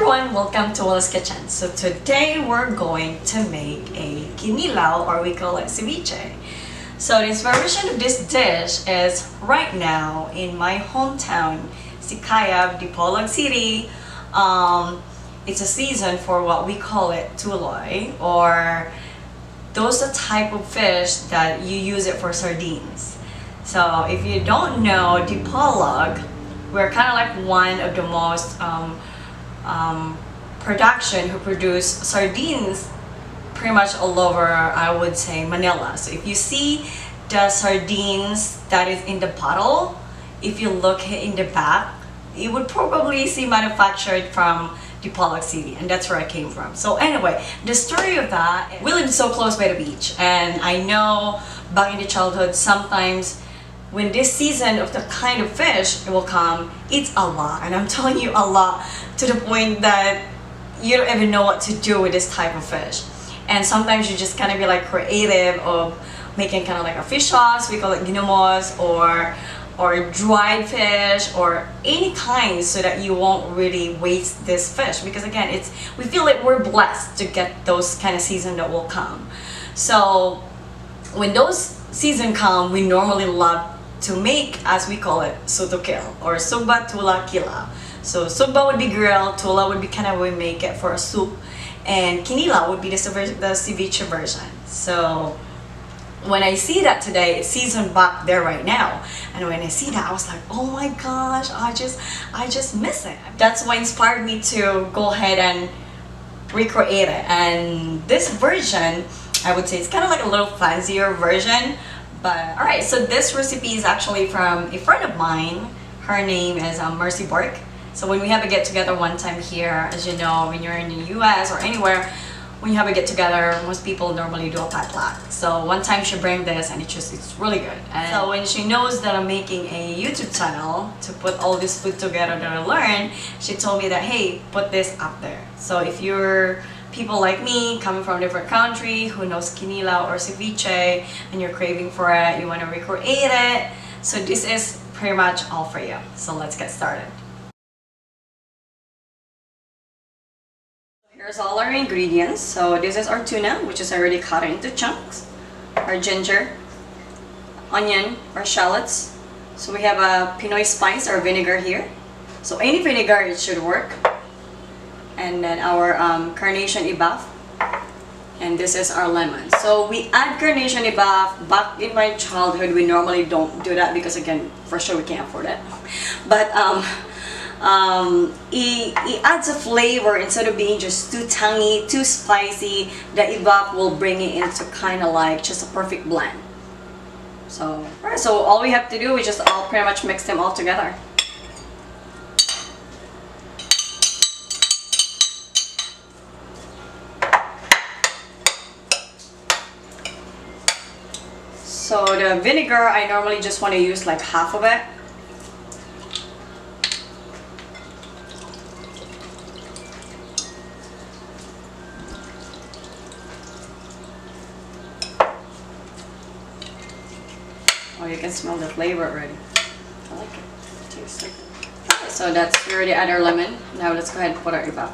everyone, welcome to Walla's Kitchen. So today we're going to make a Kinilaw, or we call it Ceviche. So the inspiration of this dish is right now in my hometown, Sikayab, Dipolog City. It's a season for what we call it tuloy, or those are type of fish that you use it for sardines. So if you don't know Dipolog, we're kind of like one of the most production who produce sardines pretty much all over, I would say, Manila. So if you see the sardines that is in the bottle, if you look in the back, you would probably see manufactured from Dipolog City, and that's where I came from. So anyway, the story of that, we live so close by the beach, and I know back in the childhood, sometimes when this season of the kind of fish will come, it's a lot, and I'm telling you a lot, to the point that you don't even know what to do with this type of fish. And sometimes you just kind of be like creative of making kind of like a fish sauce, we call it ginamos, or dried fish, or any kind, so that you won't really waste this fish, because again, we feel like we're blessed to get those kind of season that will come. So when those season come, we normally love to make, as we call it, sutokil, or sugba tula kila. So sugba would be grilled, tula would be kind of we make it for a soup, and kinilaw would be the ceviche version. So when I see that today, it's seasoned back there right now, and when I see that, I was like, oh my gosh, I just miss it. That's what inspired me to go ahead and recreate it. And this version, I would say, it's kind of like a little fancier version. But alright, so this recipe is actually from a friend of mine. Her name is Mercy Bork. So when we have a get together one time here, as you know, when you're in the US or anywhere, when you have a get together, most people normally do a potluck. So one time she bring this, and it's really good. And so when she knows that I'm making a YouTube channel to put all this food together that I learned, she told me that, hey, put this up there. So if you're people like me, coming from a different country, who knows Kinilaw or Ceviche, and you're craving for it, you want to recreate it, so this is pretty much all for you. So let's get started. Here's all our ingredients. So this is our tuna, which is already cut into chunks, our ginger, onion, our shallots. So we have a Pinoy spice or vinegar here. So any vinegar, it should work. And then our carnation ibaf, and this is our lemon. So we add carnation ibaf. Back in my childhood, we normally don't do that because, again, for sure we can't afford it. But it adds a flavor. Instead of being just too tangy, too spicy, the ibaf will bring it into kind of like just a perfect blend. So, alright, so all we have to do is just all pretty much mix them all together. So the vinegar, I normally just want to use like half of it. Oh, you can smell the flavor already. I like it. It tastes like it. So that's, we already add our lemon. Now let's go ahead and put our ibaf.